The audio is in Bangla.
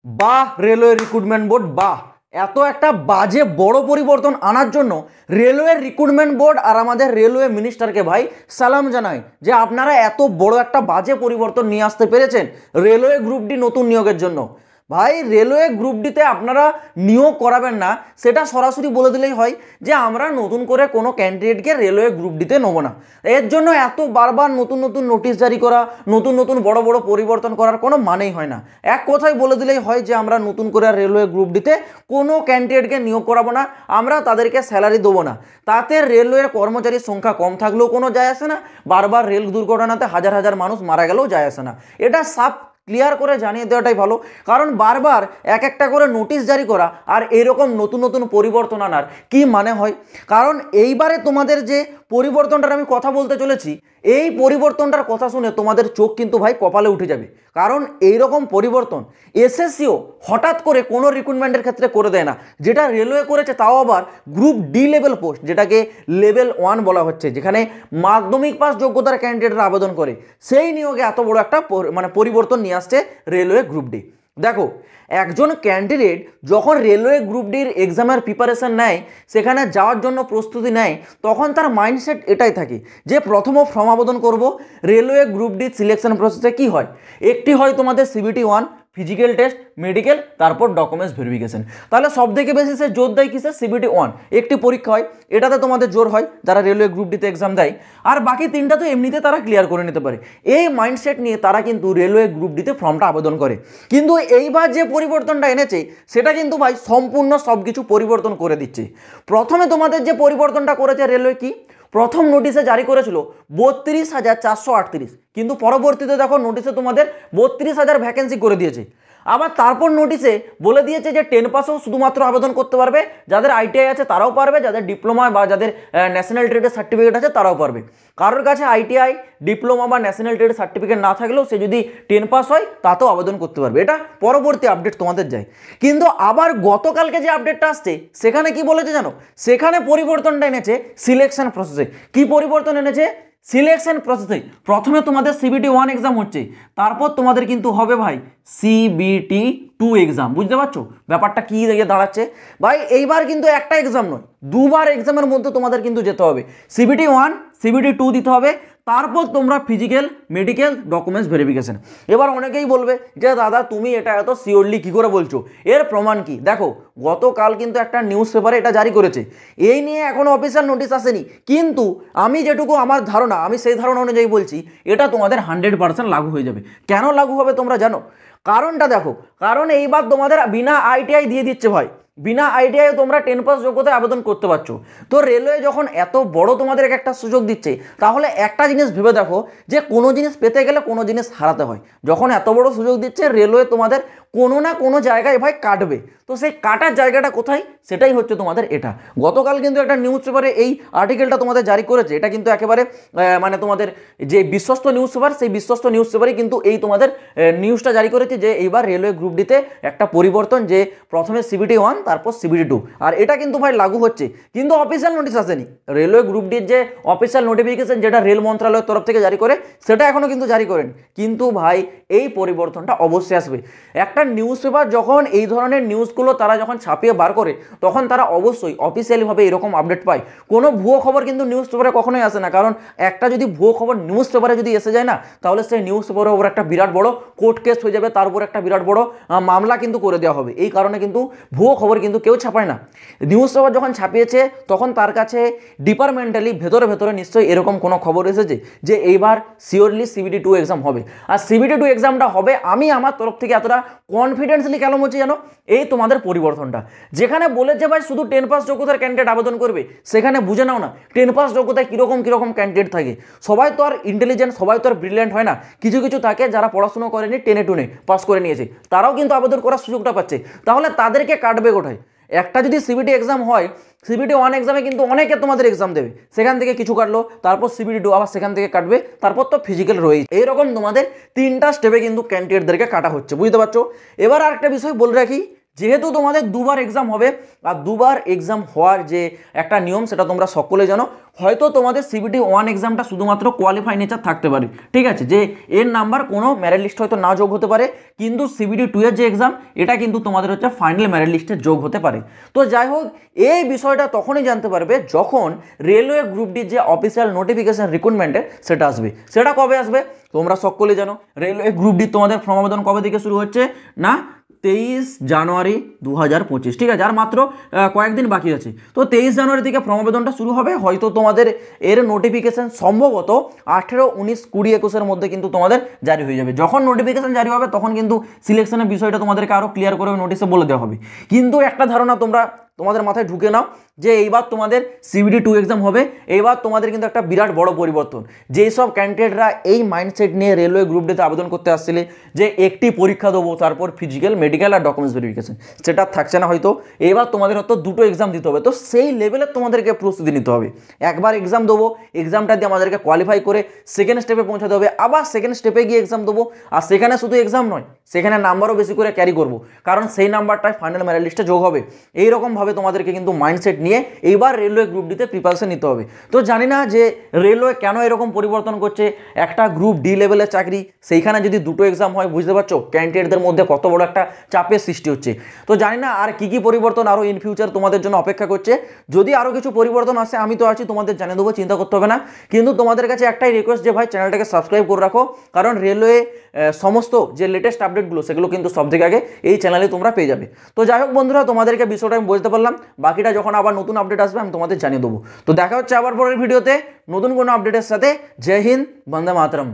বাহ রেলওয়ে রিক্রুটমেন্ট বোর্ড, বাহ! এত একটা বাজে বড় পরিবর্তন আনার জন্য রেলওয়ে রিক্রুটমেন্ট বোর্ড আর আমাদের রেলওয়ে মিনিস্টারকে ভাই সালাম জানাই যে আপনারা এত বড় একটা বাজে পরিবর্তন নিয়ে আসতে পেরেছেন রেলওয়ে গ্রুপ ডি নতুন নিয়োগের জন্য। ভাই রেলওয়ে গ্রুপ ডিতে আপনারা নিয়োগ করাবেন না, সেটা সরাসরি বলে দিলেই হয় যে আমরা নতুন করে কোনো ক্যান্ডিডেটকে রেলওয়ে গ্রুপ ডিতে নেব না। এর জন্য এত বারবার নতুন নতুন নোটিশ জারি করা, নতুন নতুন বড় বড় পরিবর্তন করার কোনো মানেই হয় না। এক কথায় বলে দিলেই হয় যে আমরা নতুন করে রেলওয়ে গ্রুপ ডিতে কোনো ক্যান্ডিডেটকে নিয়োগ করাবো না, আমরা তাদেরকে স্যালারি দেবো না। তাতে রেলওয়ের কর্মচারীর সংখ্যা কম থাকলেও কোনো যায় আসে না, বারবার রেল দুর্ঘটনাতে হাজার হাজার মানুষ মারা গেলেও যায় আসে না। এটা সাফ ক্লিয়ার করে জানিয়ে দেওয়াটাই ভালো, কারণ বারবার এক একটা করে নোটিশ জারি করা আর এরকম নতুন নতুন পরিবর্তন আনার কি মানে হয়? কারণ এইবারে তোমাদের যে পরিবর্তনটার আমি কথা বলতে চলেছি, এই পরিবর্তনটার কথা শুনে তোমাদের চোখ কিন্তু ভাই কপালে উঠে যাবে। কারণ এই রকম পরিবর্তন এসএসসিও হঠাৎ করে কোনো রিক্রুটমেন্টের ক্ষেত্রে করে দেয় না। যেটা রেলওয়ে করেছে তাও আবার গ্রুপ ডি লেভেল পোস্ট, যেটাকে লেভেল 1 বলা হচ্ছে, যেখানে মাধ্যমিক পাস যোগ্যতার ক্যান্ডিডেটরা আবেদন করে, সেই নিয়োগে এত বড় একটা পরিবর্তন নিয়ে আসছে রেলওয়ে গ্রুপ ডি। দেখো, একজন ক্যান্ডিডেট যখন রেলওয়ে গ্রুপ ডির এক্সামের প্রিপারেশন নেয়, সেখানে যাওয়ার জন্য প্রস্তুতি নেয়, তখন তার মাইন্ডসেট এটাই থাকে যে প্রথম ফর্ম আবেদন করব। রেলওয়ে গ্রুপ ডি সিলেকশন প্রসেসে কি হয়, একটি হয় তোমাদের সিবিটি 1, ফিজিক্যাল টেস্ট, মেডিকেল, তারপর ডকুমেন্টস ভেরিফিকেশন। তাহলে সব থেকে বেশি সে জোর দেয় কিসে? সিবিটি 1, একটি পরীক্ষা হয়, এটাতে তোমাদের জোর হয় যারা রেলওয়ে গ্রুপ ডিতে এক্সাম দেয়, আর বাকি 3টা তো এমনিতে তারা ক্লিয়ার করে নিতে পারে। এই মাইন্ডসেট নিয়ে তারা কিন্তু রেলওয়ে গ্রুপ ডিতে ফর্মটা আবেদন করে। কিন্তু এইবার যে পরিবর্তনটা এনেছে সেটা কিন্তু ভাই সম্পূর্ণ সব কিছু পরিবর্তন করে দিচ্ছে। প্রথমে তোমাদের যে পরিবর্তনটা করেছে রেলওয়ে, কি প্রথম নোটিশে জারি করেছিল 32,438, কিন্তু পরবর্তীতে দেখো নোটিশে তোমাদের 32,000 ভ্যাকেন্সি করে দিয়েছে। আবার তারপর নোটিশে বলে দিয়েছে যে 10 পাসেও শুধুমাত্র আবেদন করতে পারবে, যাদের আইটিআই আছে তারাও পারবে, যাদের ডিপ্লোমা বা যাদের ন্যাশনাল ট্রেডের সার্টিফিকেট আছে তারাও পারবে। কারোর কাছে আইটিআই, ডিপ্লোমা বা ন্যাশনাল ট্রেডের সার্টিফিকেট না থাকলেও সে যদি 10 পাস হয় তাতেও আবেদন করতে পারবে। এটা পরবর্তী আপডেট তোমাদের যায়। কিন্তু আবার গতকালকে যে আপডেটটা আসছে সেখানে কি বলেছে জানো? সেখানে পরিবর্তনটা এনেছে সিলেকশন প্রসেসে। কি পরিবর্তন এনেছে? সিলেকশন প্রসেসে প্রথমে তোমাদের সিবিটি 1 এক্সাম হচ্ছে, তারপর তোমাদের কিন্তু হবে ভাই সিবিটি 2 এক্সাম। বুঝতে পারছো ব্যাপারটা কি দাঁড়াচ্ছে? ভাই এইবার কিন্তু একটা এক্সাম নয়, দুবার এক্সামের মধ্যে তোমাদের কিন্তু যেতে হবে। সিবিটি 1, সিবিটি 2 দিতে হবে, তারপর তোমরা ফিজিক্যাল, মেডিকেল, ডকুমেন্টস ভেরিফিকেশন। এবার অনেকেই বলবে যে দাদা তুমি এটা এত শিওরলি কী করে বলছো, এর প্রমাণ কি? দেখো, গতকাল কিন্তু একটা নিউজ পেপারে এটা জারি করেছে, এই নিয়ে এখনও অফিসিয়াল নোটিশ আসেনি, কিন্তু আমি যেটুকু আমার ধারণা, আমি সেই ধারণা অনুযায়ী বলছি এটা তোমাদের 100% লাগু হয়ে যাবে। কেন লাগু হবে তোমরা জানো? কারণটা দেখো, কারণ এইবার তোমাদের বিনা আইটিআই দিয়ে দিচ্ছে ভাই, বিনা আইটিআই তোমরা 10 পাস যোগ্যতায় আবেদন করতে পারছো। তো রেলওয়ে যখন এত বড় তোমাদের একটা সুযোগ দিচ্ছে, তাহলে একটা জিনিস ভেবে দেখো যে কোনো জিনিস পেতে গেলে কোনো জিনিস হারাতে হয়। যখন এত বড় সুযোগ দিচ্ছে রেলওয়ে, তোমাদের কোনো না কোনো জায়গায় ভাই কাটবে। তো সেই কাটার জায়গাটা কোথায়? সেটাই হচ্ছে তোমাদের এটা। গতকাল কিন্তু একটা নিউজ পেপারে এই আর্টিকেলটা তোমাদের জারি করেছে, এটা কিন্তু একেবারে মানে তোমাদের যে বিশ্বস্ত নিউজ পেপার, সেই বিশ্বস্ত নিউজ পেপারই কিন্তু এই তোমাদের নিউজটা জারি করেছে যে এইবার রেলওয়ে গ্রুপ ডিতে একটা পরিবর্তন, যে প্রথমে সিবিটি 1 তারপর সিবিটি 2, আর এটা কিন্তু ভাই লাগু হচ্ছে। কিন্তু অফিসিয়াল নোটিশ আসেনি। রেলওয়ে গ্রুপ ডির যে অফিসিয়াল নোটিফিকেশন, যেটা রেল মন্ত্রণালয়ের তরফ থেকে জারি করে, সেটা এখনও কিন্তু জারি করেন। কিন্তু ভাই এই পরিবর্তনটা অবশ্যই আসবে। একটা নিউজ পেপার যখন এই ধরনের নিউজগুলো তারা যখন ছাপিয়ে বার করে, তখন তারা অবশ্যই অফিসিয়ালিভাবে এরকম আপডেট পায়। কোনো ভুয়ো খবর কিন্তু নিউজ পেপারে কখনোই আসে না, কারণ একটা যদি ভুয়ো খবর নিউজ পেপারে যদি এসে যায় না, তাহলে সেই নিউজ পেপারের ওপর একটা বিরাট বড় কোর্ট কেস হয়ে যাবে, তার উপর একটা বিরাট বড় মামলা কিন্তু করে দেওয়া হবে। এই কারণে কিন্তু ভুয়ো খবর কিন্তু কেউ ছাপায় না। নিউজ পেপার যখন ছাপিয়েছে তখন তার কাছে ডিপার্টমেন্টালি ভেতরে ভেতরে নিশ্চয়ই এরকম কোনো খবর এসেছে যে এইবার শিওরলি সিবিটি 2 এক্সাম হবে। আর সিবিটি 2 এক্সামটা হবে, আমি আমার তরফ থেকে এতটা কনফিডেন্সলি কেন বলছি জানো? এই তোমাদের পরিবর্তনটা, যেখানে বলেছে ভাই শুধু 10 পাস যোগ্যতার ক্যান্ডিডেট আবেদন করবে, সেখানে বুঝে নাও না 10 পাস যোগ্যতায় কীরকম কীরকম ক্যান্ডিডেট থাকে। সবাই তো আর ইন্টেলিজেন্ট, সবাই তো আর ব্রিলিয়েন্ট হয় না। কিছু কিছু থাকে যারা পড়াশুনো করেনি, টেনে টুনে পাস করে নিয়েছে, তারাও কিন্তু আবেদন করার সুযোগটা পাচ্ছে। তাহলে তাদেরকে কাটবে কোথায়? একটা যদি সিবিটি এক্সাম হয়, সিবিটি 1 এক্সামে কিন্তু অনেকে তোমাদের এক্সাম দেবে, সেখান থেকে কিছু কাটলো, তারপর সিবিটি 2 আবার সেখান থেকে কাটবে, তারপর তো ফিজিক্যাল রয়েছে। এইরকম তোমাদের 3টা স্টেপে কিন্তু ক্যান্ডিডেটদেরকে কাটা হচ্ছে। বুঝতে পারছো? এবার আরেকটা বিষয় বলে রাখি, যেহেতু তোমাদের দুবার এক্সাম হবে আর দুবার এক্সাম হওয়ার যে একটা নিয়ম সেটা তোমরা সকলে জানো, হয়তো তোমাদের সিবিটি 1 এক্সামটা শুধুমাত্র কোয়ালিফাই নেচার থাকতে পারে, ঠিক আছে, যে এর নাম্বার কোনো মেরিট লিস্ট হয়তো না যোগ হতে পারে, কিন্তু সিবিটি 2 এর যে এক্সাম এটা কিন্তু তোমাদের হচ্ছে ফাইনাল মেরিট লিস্টে যোগ হতে পারে। তো যাই হোক, এই বিষয়টা তখনই জানতে পারবে যখন রেলওয়ে গ্রুপ ডির যে অফিসিয়াল নোটিফিকেশন রিক্রুটমেন্টের সেটা আসবে। সেটা কবে আসবে তোমরা সকলে জানো, রেলওয়ে গ্রুপ ডি তোমাদের ফর্ম আবেদন কবে থেকে শুরু হচ্ছে না, 23 জানুয়ারি 2025, ঠিক আছে, আর মাত্র কয়েকদিন বাকি আছে। তো 23 জানুয়ারি থেকে ফর্ম আবেদনটা শুরু হবে, হয়তো তোমাদের এর নোটিফিকেশান সম্ভবত 18, 19, 20, 21-এর মধ্যে কিন্তু তোমাদের জারি হয়ে যাবে। যখন নোটিফিকেশান জারি হবে তখন কিন্তু সিলেকশনের বিষয়টা তোমাদেরকে আরও ক্লিয়ার করে নোটিশে বলে দেওয়া হবে। কিন্তু একটা ধারণা তোমাদের মাথায় ঢুকে নাও যে এইবার তোমাদের সিবিটি 2 এক্সাম হবে, এইবার তোমাদের কিন্তু একটা বিরাট বড় পরিবর্তন। যেই সব ক্যান্ডিডেটরা এই মাইন্ডসেট নিয়ে রেলওয়ে গ্রুপ ডিতে আবেদন করতে আসছিলে যে একটি পরীক্ষা দেবো তারপর ফিজিক্যাল, মেডিকেল আর ডকুমেন্টস ভেরিফিকেশন, সেটা থাকছে না হয়তো, এবার তোমাদের হয়তো দুটো এক্সাম দিতে হবে। তো সেই লেভেলের তোমাদেরকে প্রস্তুতি নিতে হবে। একবার এক্সাম দেবো, এক্সামটা দিয়ে আমাদেরকে কোয়ালিফাই করে সেকেন্ড স্টেপে পৌঁছাতে হবে, আবার সেকেন্ড স্টেপে গিয়ে এক্সাম দেবো, আর সেখানে শুধু এক্সাম নয়, সেখানে নাম্বারও বেশি করে ক্যারি করবো, কারণ সেই নাম্বারটাই ফাইনাল মেরিট লিস্টে যোগ হবে। এইরকমভাবে তোমাদেরকে কিন্তু মাইন্ডসেট নিয়ে এইবার রেলওয়ে গ্রুপ ডিতে প্রিপারেশন নিতে হবে। তো জানি না যে রেলওয়ে কেন এরকম পরিবর্তন করছে, একটা গ্রুপ ডি লেভেলের চাকরি, সেইখানে যদি দুটো এক্সাম হয়, বুঝতে পারছো ক্যান্ডিডেটদের মধ্যে কত বড় একটা চাপের সৃষ্টি হচ্ছে। তো জানি না আর কি কি পরিবর্তন আরও ইন ফিউচার তোমাদের জন্য অপেক্ষা করছে। যদি আরও কিছু পরিবর্তন আসে আমি তো আছি, তোমাদের জানিয়ে দেবো, চিন্তা করতে হবে না। কিন্তু তোমাদের কাছে একটাই রিকোয়েস্ট যে ভাই চ্যানেলটাকে সাবস্ক্রাইব করে রাখো, কারণ রেলওয়ে সমস্ত যে লেটেস্ট আপডেটগুলো সেগুলো কিন্তু সব থেকে আগে এই চ্যানেলে তোমরা পেয়ে যাবে। তো যাই হোক বন্ধুরা, তোমাদেরকে বিষয়টা আমি বুঝতে পারলাম, বাকিটা যখন আবার নতুন আপডেট আসবে আমি তোমাদের জানিয়ে দেবো। তো দেখা হচ্ছে আবার পরের ভিডিওতে নতুন কোনো আপডেটের সাথে। জয় হিন্দ, বন্দে মাতরম।